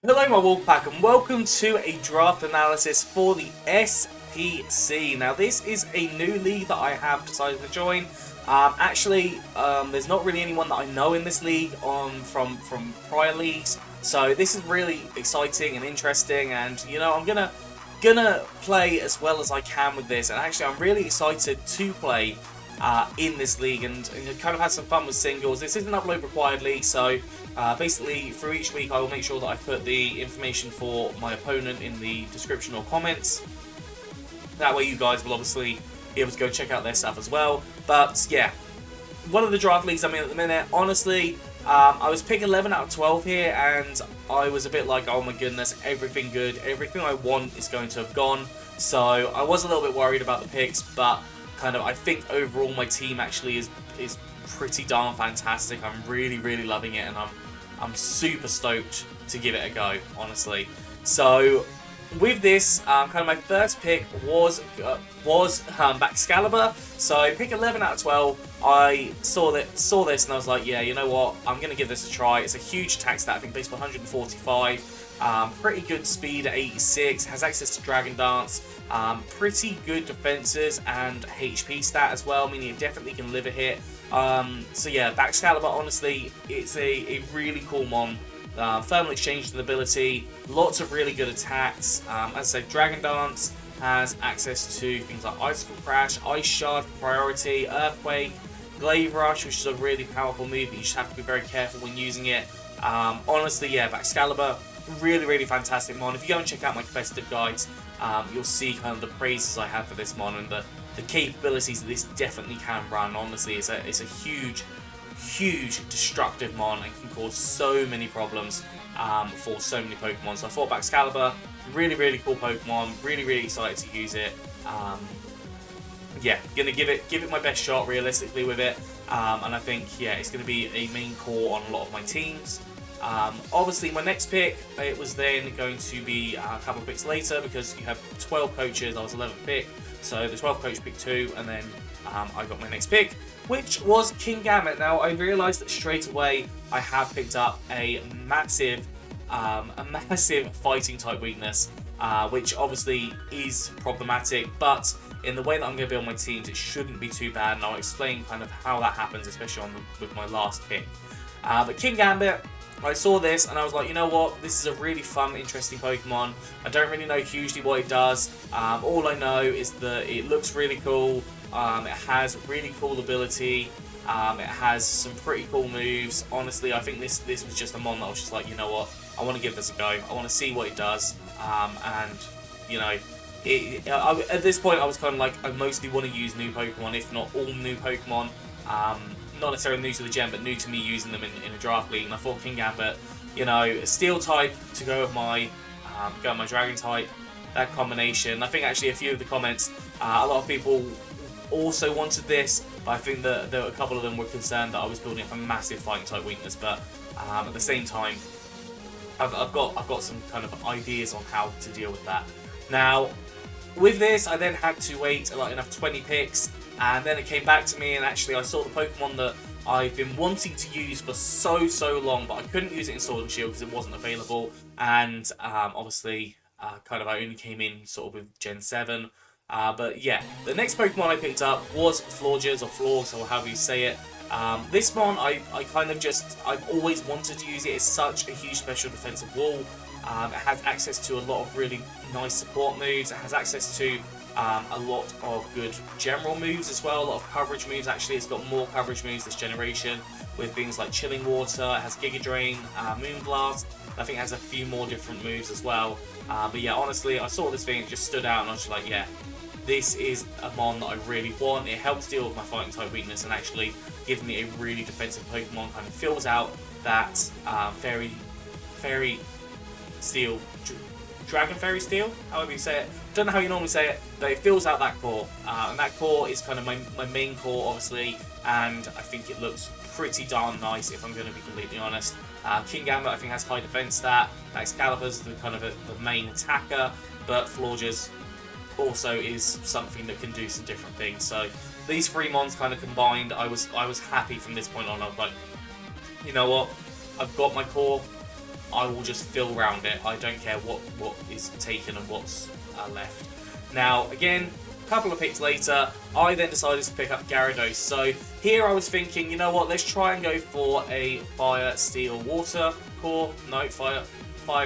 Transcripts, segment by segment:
Hello my Wolfpack and welcome to a draft analysis for the SPC. Now this is a new league that I have decided to join. There's not really anyone that I know in this league from prior leagues, so this is really exciting and interesting, and I'm gonna play as well as I can with this, and actually I'm really excited to play in this league and kind of had some fun with singles. This is an upload required league, so basically through each week I will make sure that I put the information for my opponent in the description or comments. That way you guys will obviously be able to go check out their stuff as well. But yeah, one of the draft leagues I'm in at the minute, honestly, I was pick 11 out of 12 here, and I was a bit like, oh my goodness, everything good, everything I want is going to have gone. So I was a little bit worried about the picks, but I think overall my team actually is pretty darn fantastic. I'm really loving it, and I'm super stoked to give it a go, honestly. So with this, my first pick was Excalibur. So pick 11 out of 12. I saw this and I was like, yeah, you know what? I'm gonna give this a try. It's a huge attack stat, I think, based on 145. Pretty good speed at 86. Has access to Dragon Dance. Pretty good defenses and HP stat as well, meaning it definitely can live a hit. So yeah, Excalibur, honestly, it's a really cool mon. Thermal exchange ability, lots of really good attacks. As I said, Dragon Dance has access to things like Icicle Crash, Ice Shard, Priority, Earthquake, Glaive Rush, which is a really powerful move, but you just have to be very careful when using it. Honestly, yeah, Excalibur, really fantastic mon. If you go and check out my competitive guides, you'll see kind of the praises I have for this mon and the capabilities that this definitely can run. Honestly, it's a huge destructive mon and can cause so many problems for so many Pokemon. So I thought Excalibur, really cool Pokemon, really excited to use it. Yeah, gonna give it my best shot realistically with it, and I think, yeah, it's gonna be a main core on a lot of my teams. Obviously my next pick, it was then going to be a couple of picks later, because you have 12 coaches. I was 11th pick, so the 12th coach picked 2, and then I got my next pick, which was Kingambit. Now I realised that straight away I have picked up a massive fighting type weakness, which obviously is problematic, but in the way that I'm going to build my teams, it shouldn't be too bad, and I'll explain kind of how that happens, especially with my last pick. But Kingambit, I saw this and I was like, you know what, this is a really fun, interesting Pokemon. I don't really know hugely what it does. All I know is that it looks really cool. It has really cool ability. It has some pretty cool moves. Honestly, I think this was just a mon that I was just like, you know what, I want to give this a go. I want to see what it does. And you know, at this point I was kind of like, I mostly want to use new Pokemon, if not all new Pokemon. Not necessarily new to the gen, but new to me using them in a draft league. And I thought Kingambit, a Steel type to go with my Dragon type, that combination. I think actually a few of the comments, a lot of people also wanted this, but I think that a couple of them were concerned that I was building up a massive fighting type weakness. But at the same time, I've got some kind of ideas on how to deal with that. Now, with this, I then had to wait like enough 20 picks. And then it came back to me, and actually I saw the Pokemon that I've been wanting to use for so long, but I couldn't use it in Sword and Shield because it wasn't available. And obviously, I only came in sort of with Gen 7. But yeah, the next Pokemon I picked up was Florges, or Florges, or however you say it. This one, I've always wanted to use it. It's such a huge special defensive wall. It has access to a lot of really nice support moves. It has access to a lot of good general moves as well, a lot of coverage moves. Actually, it's got more coverage moves this generation with things like Chilling Water. It has Giga Drain, Moonblast. I think it has a few more different moves as well. But yeah, honestly, I saw this thing, it just stood out, and I was just like, yeah, this is a mon that I really want. It helps deal with my fighting type weakness and actually gives me a really defensive Pokemon. Kind of fills out that Fairy Steel, Dragon Fairy Steel, however you say it. Don't know how you normally say it, but it fills out that core. And that core is kind of my main core, obviously, and I think it looks pretty darn nice, if I'm going to be completely honest. Kingambit, I think, has high defense stat. Excalibur's the main attacker, but Florges also is something that can do some different things. So these three mons kind of combined, I was happy from this point on. I was like, you know what, I've got my core. I will just fill around it. I don't care what is taken and what's left. Now, again, a couple of picks later, I then decided to pick up Gyarados. So here I was thinking, you know what, let's try and go for a Fire, Steel, Water core. No, Fire,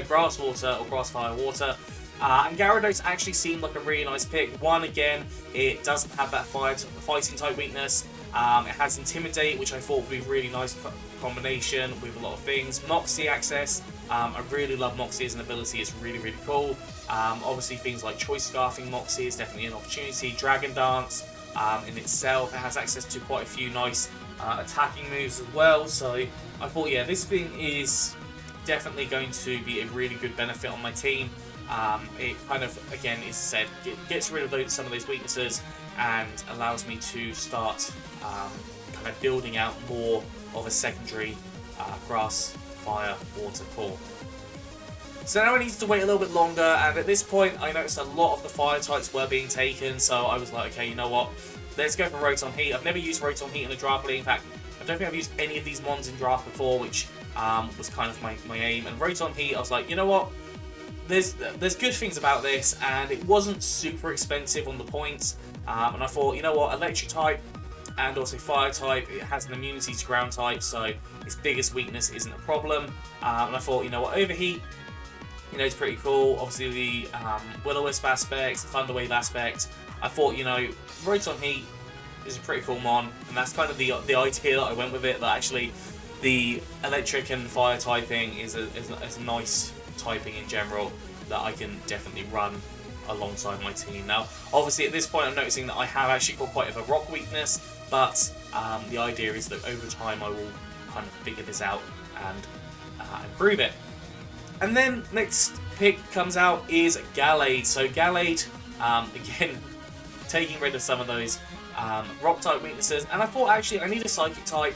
Grass, Water, or Grass, Fire, Water. And Gyarados actually seemed like a really nice pick. One, again, it doesn't have that fighting type weakness. It has Intimidate, which I thought would be a really nice combination with a lot of things. Moxie access. I really love Moxie as an ability. It's really, really cool. Obviously, things like Choice Scarfing Moxie is definitely an opportunity. Dragon Dance in itself, it has access to quite a few nice attacking moves as well. So I thought, yeah, this thing is definitely going to be a really good benefit on my team. It kind of, again, as I said, gets rid of some of those weaknesses and allows me to start kind of building out more of a secondary Grass, Fire, Water core. So now I needed to wait a little bit longer, and at this point I noticed a lot of the fire types were being taken, so I was like, okay, you know what, let's go for Rotom Heat. I've never used Rotom Heat in a draft league. In fact, I don't think I've used any of these mons in draft before, which was kind of my aim. And Rotom Heat, I was like, you know what, there's good things about this, and it wasn't super expensive on the points. And I thought, you know what, Electric type and also Fire type, it has an immunity to Ground type, so its biggest weakness isn't a problem. And I thought, you know what, Overheat, you know, it's pretty cool. Obviously the Will-O-Wisp aspects, the Thunder Wave aspect. I thought, you know, Rotom Heat is a pretty cool mon, and that's kind of the idea that I went with it, that actually the Electric and Fire typing is a nice typing in general that I can definitely run alongside my team. Now, obviously at this point I'm noticing that I have actually got quite a rock weakness, but the idea is that over time I will kind of figure this out and improve it. And then next pick comes out is Gallade. So Gallade, again, taking rid of some of those rock type weaknesses, and I thought actually I need a psychic type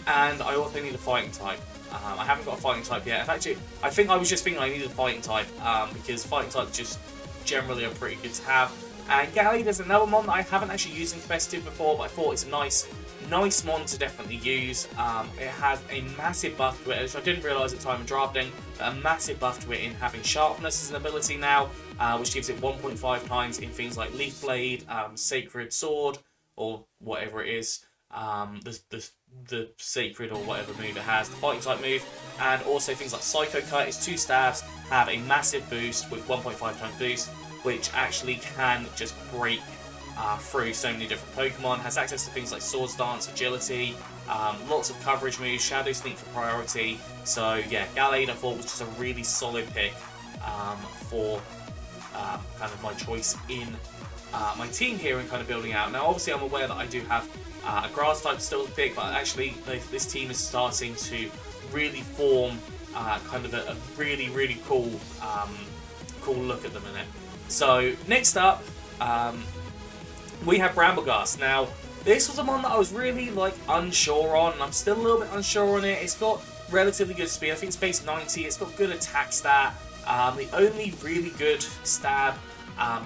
and I also need a fighting type. I haven't got a fighting type yet. Actually, I think I was just thinking I needed a fighting type because fighting types just generally are pretty good to have. And Gallade is another mon that I haven't actually used in competitive before, but I thought it's a nice mon to definitely use. It has a massive buff to it, which I didn't realise at the time of drafting, but a massive buff to it in having Sharpness as an ability now, which gives it 1.5 times in things like Leaf Blade, Sacred Sword, or whatever it is. The Sacred or whatever move it has, the fighting type move, and also things like Psycho Cut. Its 2 stabs have a massive boost with 1.5 times boost, which actually can just break through so many different Pokemon. Has access to things like Swords Dance, Agility, lots of coverage moves, Shadow Sneak for priority. So yeah, Gallade I thought was just a really solid pick for kind of my choice in my team here and kind of building out. Now obviously I'm aware that I do have a Grass type still to pick, but actually this team is starting to really form kind of a really, really cool look at the minute. So next up, we have Brambleghast. Now this was a mon that I was really unsure on, and I'm still a little bit unsure on it. It's got relatively good speed. I think it's base 90. It's got good attack stat. The only really good stab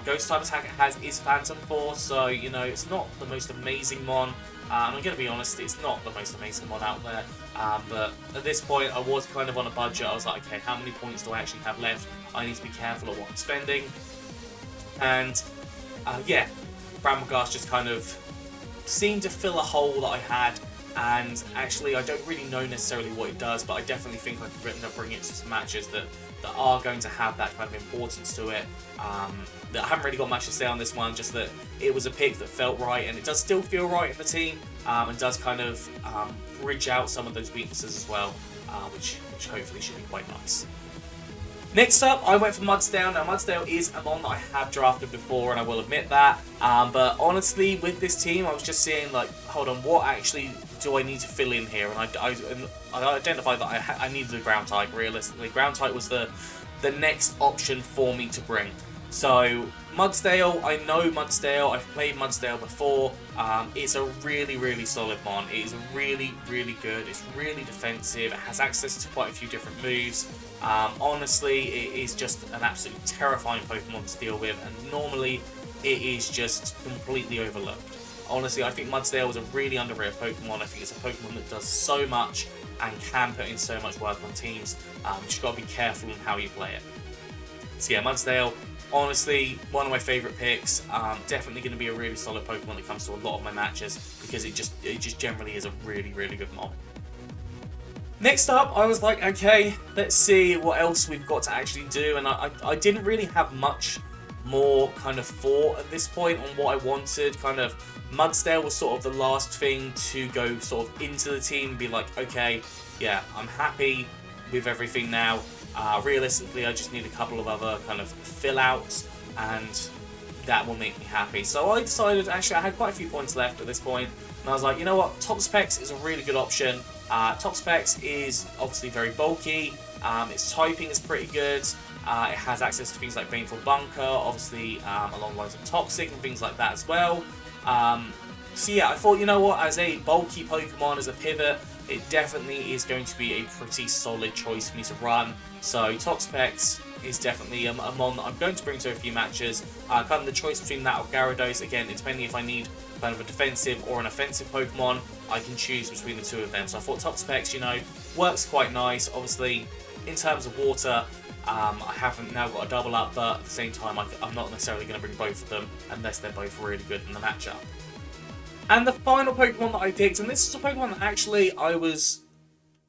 ghost type attack it has is Phantom Force, so you know it's not the most amazing mon. I'm going to be honest, it's not the most amazing mon out there, but at this point I was kind of on a budget. I was like, okay, how many points do I actually have left? I need to be careful of what I'm spending. And yeah, Brambleghast just kind of seemed to fill a hole that I had, and actually I don't really know necessarily what it does, but I definitely think I could end up bringing it to some matches that are going to have that kind of importance to it. That I haven't really got much to say on this one, just that it was a pick that felt right, and it does still feel right in the team, and does kind of bridge out some of those weaknesses as well, which hopefully should be quite nice. Next up, I went for Mudsdale. Now, Mudsdale is a mon that I have drafted before, and I will admit that. But honestly, with this team, I was just seeing, hold on, what actually do I need to fill in here? And I identified that I needed a ground type, realistically. Ground type was the next option for me to bring. So, Mudsdale, I know Mudsdale, I've played Mudsdale before. It's a really, really solid mon. It is really, really good. It's really defensive. It has access to quite a few different moves. Honestly, it is just an absolutely terrifying Pokemon to deal with, and normally it is just completely overlooked. Honestly, I think Mudsdale is a really underrated Pokemon. I think it's a Pokemon that does so much and can put in so much work on teams. Just got to be careful on how you play it. So yeah, Mudsdale, honestly, one of my favourite picks. Definitely going to be a really solid Pokemon when it comes to a lot of my matches, because it just generally is a really, really good mon. Next up, I was like, okay, let's see what else we've got to actually do, and I didn't really have much more kind of thought at this point on what I wanted. Kind of Mudsdale was sort of the last thing to go sort of into the team and be like, okay, yeah, I'm happy with everything now. Realistically, I just need a couple of other kind of fill outs, and that will make me happy. So I decided, actually, I had quite a few points left at this point, and I was like, you know what, Top Specs is a really good option. Top Specs is obviously very bulky, its typing is pretty good, it has access to things like Baneful Bunker, obviously along the lines of Toxic and things like that as well. So yeah, I thought, you know what, as a bulky Pokemon, as a pivot, it definitely is going to be a pretty solid choice for me to run. So Top Specs is definitely a mon that I'm going to bring to a few matches. Kind of the choice between that or Gyarados, again, depending if I need kind of a defensive or an offensive Pokemon, I can choose between the two of them. So I thought Top Specs, you know, works quite nice. Obviously, in terms of water, I haven't now got a double up, but at the same time, I'm not necessarily going to bring both of them unless they're both really good in the matchup. And the final Pokemon that I picked, and this is a Pokemon that actually I was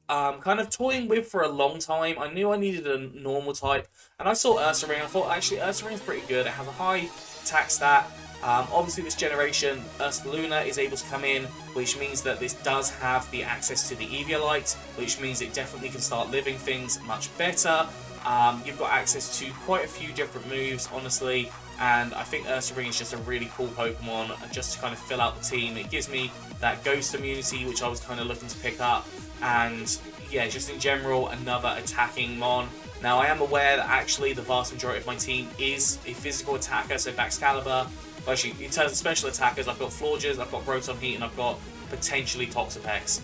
kind of toying with for a long time. I knew I needed a normal type, and I saw Ursaring. I thought, actually, Ursaring is pretty good. It has a high attack stat. Obviously, this generation, Ursaluna is able to come in, which means that this does have the access to the Eviolite, which means it definitely can start living things much better. You've got access to quite a few different moves, honestly, and I think Ursaring is just a really cool Pokemon just to kind of fill out the team. It gives me that Ghost immunity, which I was kind of looking to pick up, and yeah, just in general, another attacking mon. Now, I am aware that actually the vast majority of my team is a physical attacker, so Baxcalibur. Actually, in terms of special attackers, I've got Florges, I've got Proton Heat, and I've got potentially Toxapex.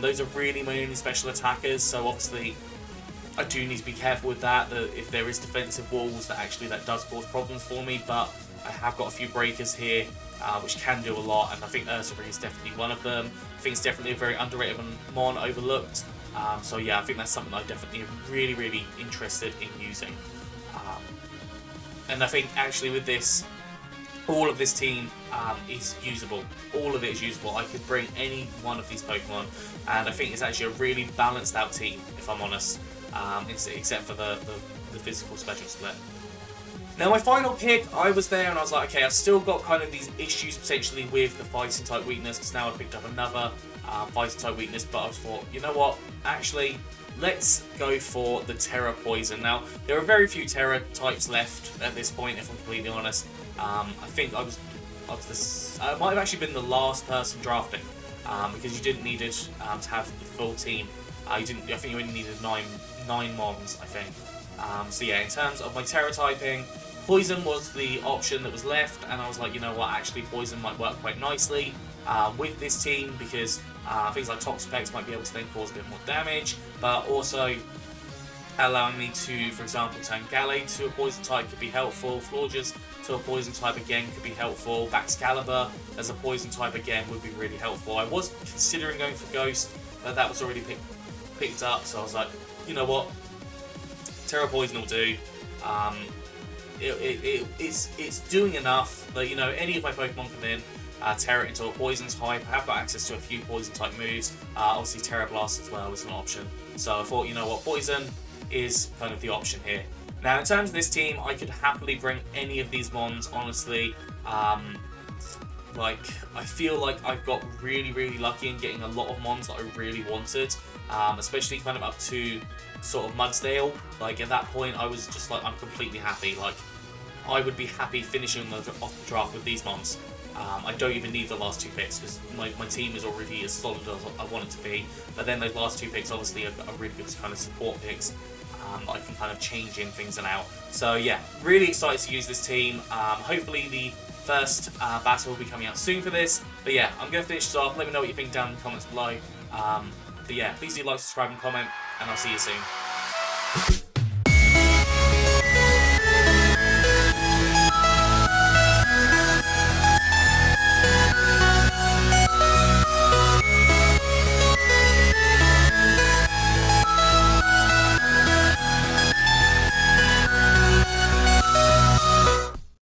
Those are really my only special attackers, so obviously I do need to be careful with that if there is defensive walls, that does cause problems for me, but I have got a few breakers here, which can do a lot, and I think Ursaring is definitely one of them. I think it's definitely a very underrated mon, overlooked. So yeah, I think that's something I definitely am really, really interested in using. And I think actually with this, all of this team is usable. All of it is usable. I could bring any one of these Pokemon, and I think it's actually a really balanced out team, if I'm honest, except for the physical special split. Now, my final pick, I was there and I was like, okay, I've still got kind of these issues potentially with the fighting type weakness, because now I picked up another fighting type weakness, but I thought, you know what, actually, let's go for the Terra Poison. Now, there are very few Terra types left at this point, if I'm completely honest. I think I might have actually been the last person drafting, because you didn't need it to have the full team. I think you only needed nine mons, I think. So yeah, in terms of my Terra typing, Poison was the option that was left, and I was like, you know what, actually Poison might work quite nicely with this team, because things like Toxapex might be able to then cause a bit more damage, but also allowing me to, for example, turn Gallade to a Poison type could be helpful. Florges to a Poison type again could be helpful. Baxcalibur as a Poison type again would be really helpful. I was considering going for Ghost, but that was already picked up, so I was like, you know what, Terra Poison will do. It's doing enough that, you know, any of my Pokemon can then Terra into a Poison type. I have got access to a few Poison type moves. Obviously Terra Blast as well is an option. So I thought, you know what, Poison is kind of the option here. Now, in terms of this team, I could happily bring any of these mons, honestly. Like, I feel like I've got really, really lucky in getting a lot of mons that I really wanted, especially kind of up to sort of Mudsdale. Like, at that point, I was just like, I'm completely happy. Like, I would be happy finishing off the draft with these mons. I don't even need the last two picks, because my team is already as solid as I want it to be. But then those last two picks, obviously, are really good kind of support picks. I can kind of change in things and out. So yeah, really excited to use this team. Hopefully the first battle will be coming out soon for this. But yeah, I'm going to finish this off. Let me know what you think down in the comments below. But yeah, please do like, subscribe and comment, and I'll see you soon.